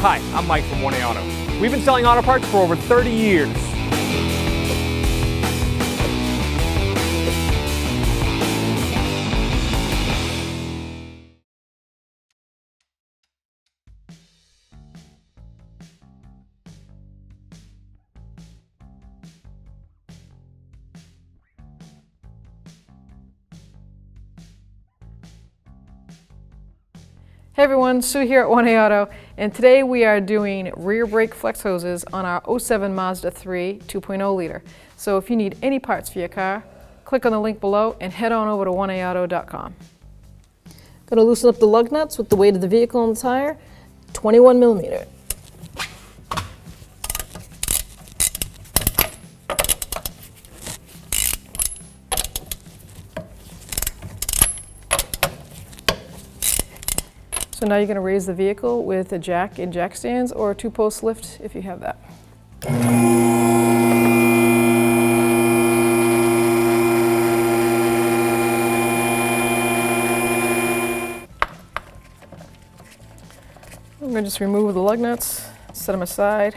Hi, I'm Mike from 1A Auto. We've been selling auto parts for over 30 years. Hey everyone, Sue here at 1A Auto, and today we are doing rear brake flex hoses on our 07 Mazda 3 2.0 liter. So if you need any parts for your car, click on the link below and head on over to 1AAuto.com. Going to loosen up the lug nuts with the weight of the vehicle and the tire, 21 millimeter. So now you're going to raise the vehicle with a jack and jack stands or a 2-post lift if you have that. I'm going to just remove the lug nuts, set them aside.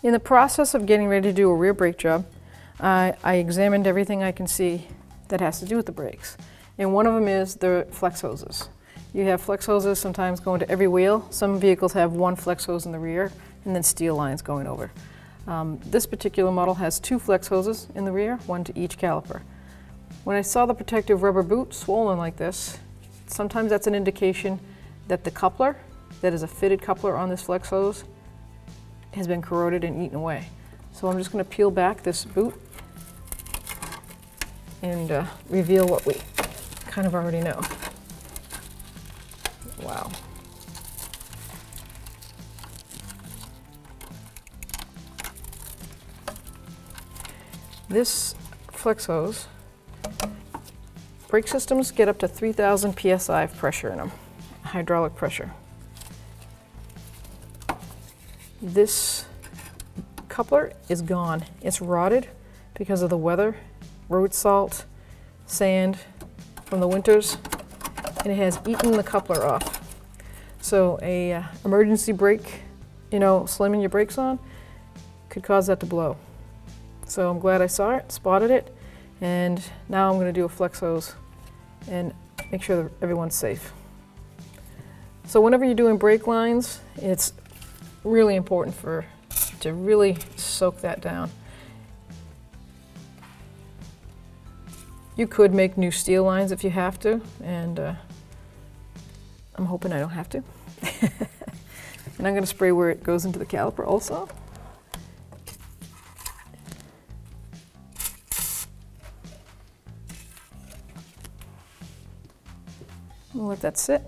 In the process of getting ready to do a rear brake job, I examined everything I can see that has to do with the brakes. And one of them is the flex hoses. You have flex hoses sometimes going to every wheel. Some vehicles have one flex hose in the rear and then steel lines going over. This particular model has 2 flex hoses in the rear, one to each caliper. When I saw the protective rubber boot swollen like this, sometimes that's an indication that the coupler, that is a fitted coupler on this flex hose, has been corroded and eaten away. So I'm just going to peel back this boot and reveal what we kind of already know. Wow. This flex hose, brake systems get up to 3,000 psi of pressure in them, hydraulic pressure. This coupler is gone. It's rotted because of the weather, road salt, sand from the winters, and it has eaten the coupler off. So a emergency brake, slamming your brakes on, could cause that to blow. So I'm glad I saw it, spotted it, and now I'm going to do a flex hose and make sure that everyone's safe. So whenever you're doing brake lines, it's really important to really soak that down. You could make new steel lines if you have to, and I'm hoping I don't have to. And I'm going to spray where it goes into the caliper also. We'll let that sit.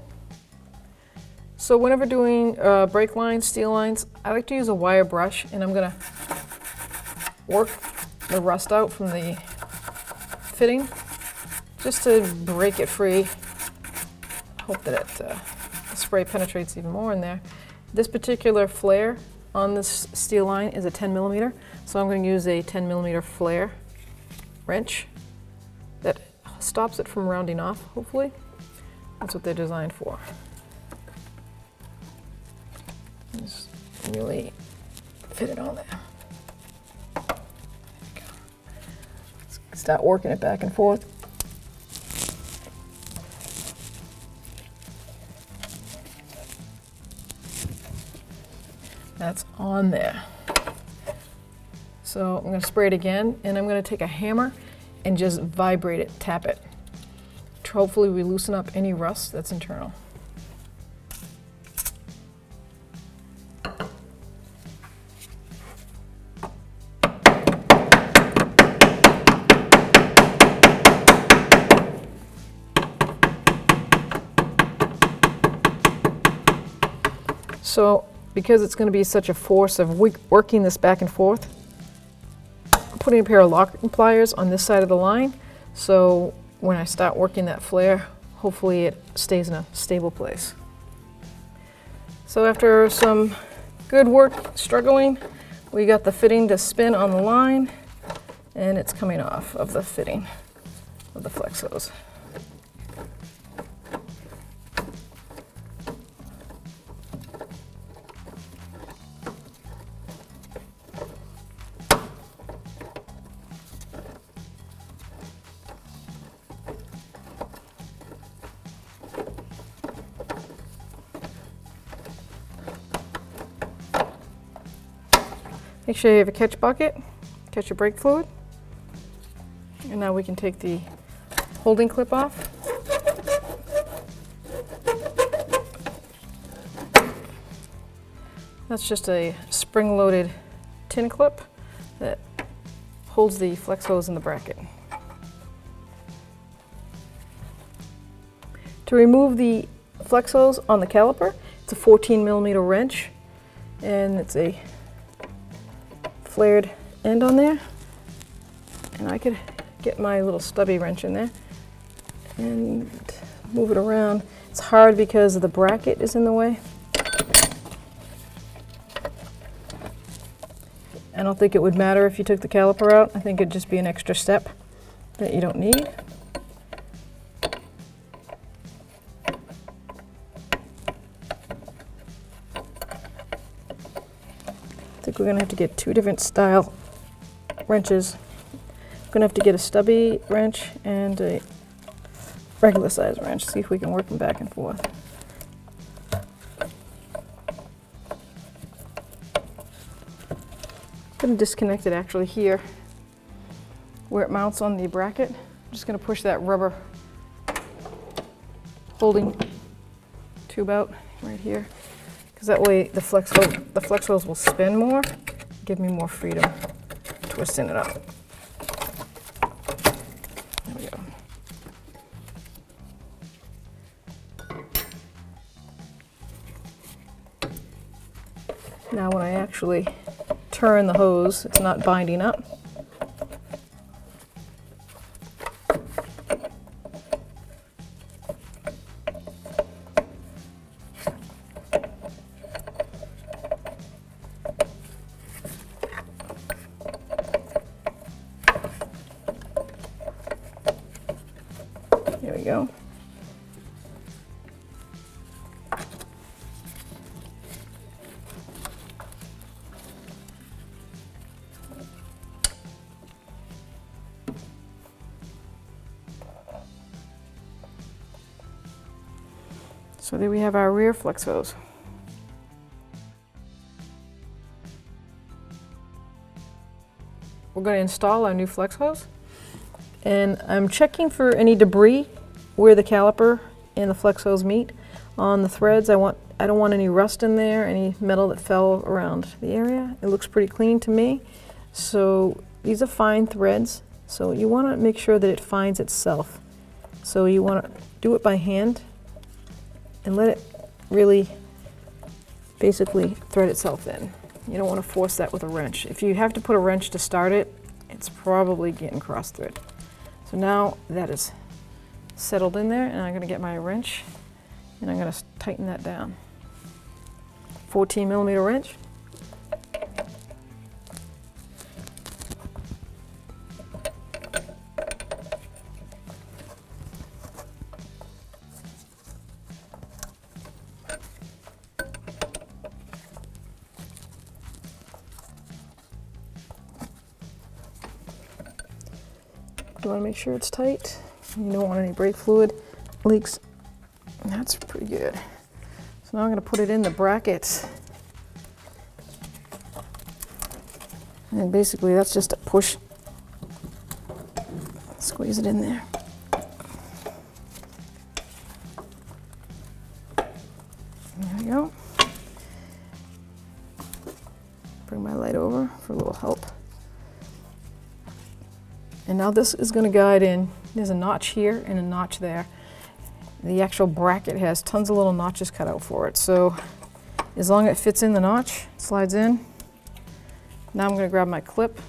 So whenever doing brake lines, steel lines, I like to use a wire brush, and I'm going to work the rust out from the fitting just to break it free. Hope that the spray penetrates even more in there. This particular flare on this steel line is a 10 millimeter, so I'm going to use a 10 millimeter flare wrench that stops it from rounding off, hopefully. That's what they're designed for. Just really fit it on there. Let's start working it back and forth. That's on there. So I'm going to spray it again, and I'm going to take a hammer and just vibrate it, tap it. Hopefully we loosen up any rust that's internal. So because it's going to be such a force of working this back and forth, I'm putting a pair of locking pliers on this side of the line So when I start working that flare, hopefully it stays in a stable place. So after some good work struggling, we got the fitting to spin on the line, and it's coming off of the fitting of the flex hose. Make sure you have a catch bucket, catch your brake fluid. And now we can take the holding clip off. That's just a spring-loaded tin clip that holds the flex hose in the bracket. To remove the flex hose on the caliper, it's a 14mm wrench, and it's a flared end on there. And I could get my little stubby wrench in there and move it around. It's hard because the bracket is in the way. I don't think it would matter if you took the caliper out. I think it'd just be an extra step that you don't need. I think we're gonna have to get two different style wrenches. I'm gonna have to get a stubby wrench and a regular size wrench, see if we can work them back and forth. I'm gonna disconnect it actually here where it mounts on the bracket. I'm just gonna push that rubber holding tube out right here, because that way the flex hose will spin more, give me more freedom twisting it up. There we go. Now when I actually turn the hose, it's not binding up. There we go. So there we have our rear flex hose. We're going to install our new flex hose, and I'm checking for any debris where the caliper and the flex hose meet on the threads. I don't want any rust in there, any metal that fell around the area. It looks pretty clean to me. So these are fine threads, so you want to make sure that it finds itself. So you want to do it by hand and let it really basically thread itself in. You don't want to force that with a wrench. If you have to put a wrench to start it, it's probably getting cross thread. So now that is settled in there, and I'm going to get my wrench and I'm going to tighten that down. 14mm wrench. You want to make sure it's tight. You don't want any brake fluid leaks. That's pretty good. So now I'm going to put it in the brackets. And basically that's just a push. Squeeze it in there. There we go. Bring my light over for a little help. And now this is going to guide in. There's a notch here and a notch there. The actual bracket has tons of little notches cut out for it. So as long as it fits in the notch, it slides in. Now I'm going to grab my clip.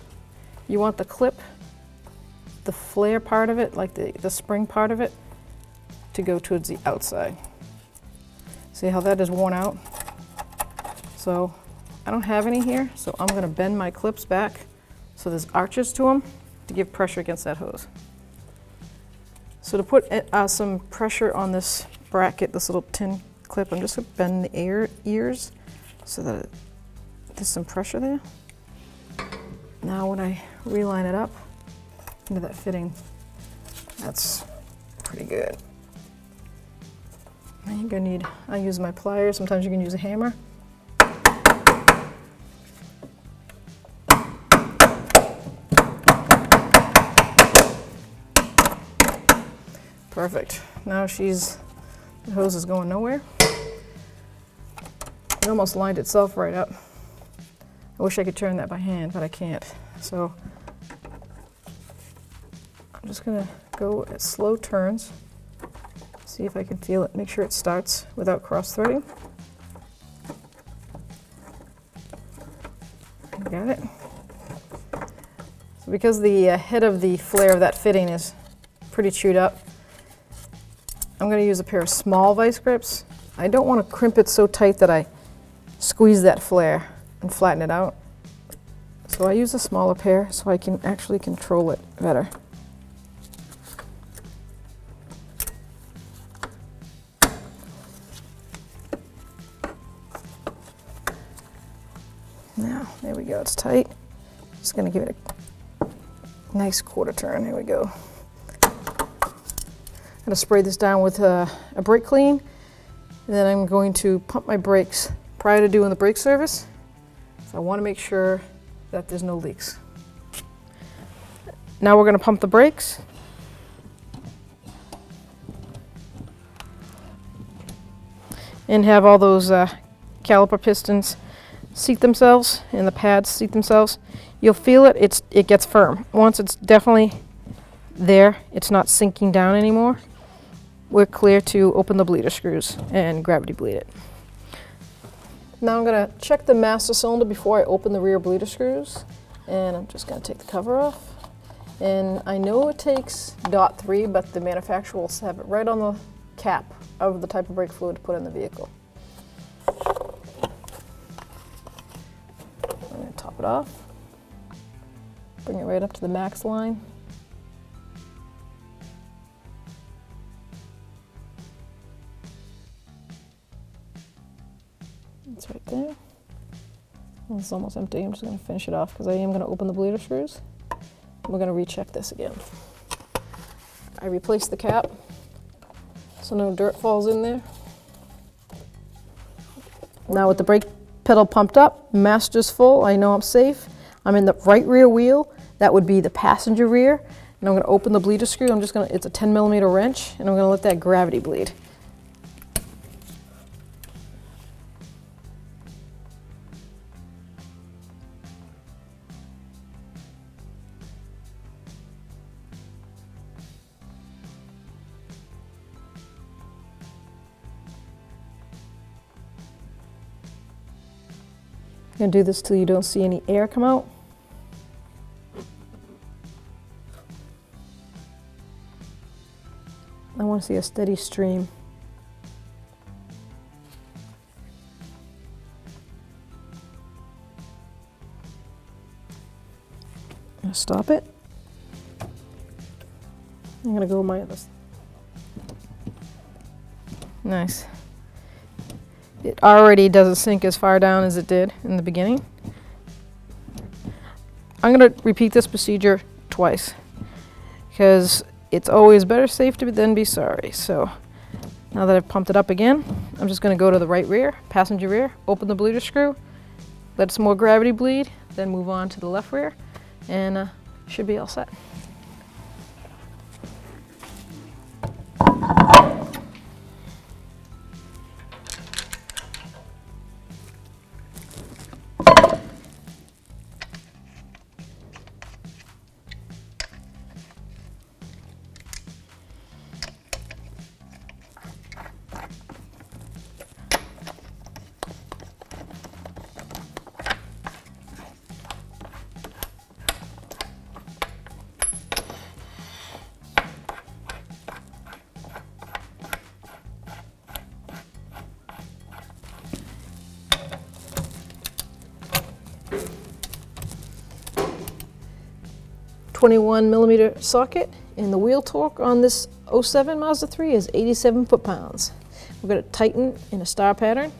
You want the clip the flare part of it, like the spring part of it, to go towards the outside. See how that is worn out? So I don't have any here, so I'm going to bend my clips back so there's arches to them to give pressure against that hose. So to put some pressure on this bracket, this little tin clip, I'm just going to bend the ears so that there's some pressure there. Now when I reline it up into that fitting, that's pretty good. Now you're going to need, I use my pliers, sometimes you can use a hammer. Perfect. Now the hose is going nowhere. It almost lined itself right up. I wish I could turn that by hand, but I can't. So I'm just gonna go at slow turns, see if I can feel it, make sure it starts without cross-threading. Got it. So because the head of the flare of that fitting is pretty chewed up, I'm going to use a pair of small vice grips. I don't want to crimp it so tight that I squeeze that flare and flatten it out. So I use a smaller pair so I can actually control it better. Now, there we go, it's tight. Just going to give it a nice quarter turn. Here we go. I'm going to spray this down with a brake clean, and then I'm going to pump my brakes prior to doing the brake service. So I want to make sure that there's no leaks. Now we're going to pump the brakes. And have all those caliper pistons seat themselves and the pads seat themselves. You'll feel it, it gets firm. Once it's definitely there, it's not sinking down anymore. We're clear to open the bleeder screws and gravity bleed it. Now I'm going to check the master cylinder before I open the rear bleeder screws, and I'm just going to take the cover off. And I know it takes .3, but the manufacturer will have it right on the cap of the type of brake fluid to put in the vehicle. I'm going to top it off, bring it right up to the max line. It's right there. Well, it's almost empty. I'm just going to finish it off because I am going to open the bleeder screws. We're going to recheck this again. I replaced the cap so no dirt falls in there. Now with the brake pedal pumped up, master's full, I know I'm safe. I'm in the right rear wheel. That would be the passenger rear. And I'm going to open the bleeder screw. It's a 10mm wrench, and I'm going to let that gravity bleed. I'm going to do this till you don't see any air come out. I want to see a steady stream. I'm going to stop it. I'm going to go my other. Nice. It already doesn't sink as far down as it did in the beginning. I'm going to repeat this procedure twice because it's always better safe than be sorry. So now that I've pumped it up again, I'm just going to go to the right rear, passenger rear, open the bleeder screw, let some more gravity bleed, then move on to the left rear, and should be all set. 21 millimeter socket, and the wheel torque on this '07 Mazda 3 is 87 foot-pounds. We're going to tighten in a star pattern.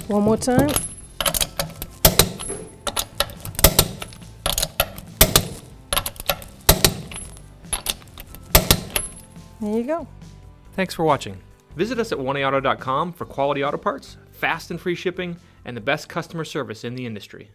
One more time. There you go. Thanks for watching. Visit us at oneauto.com for quality auto parts, fast and free shipping, and the best customer service in the industry.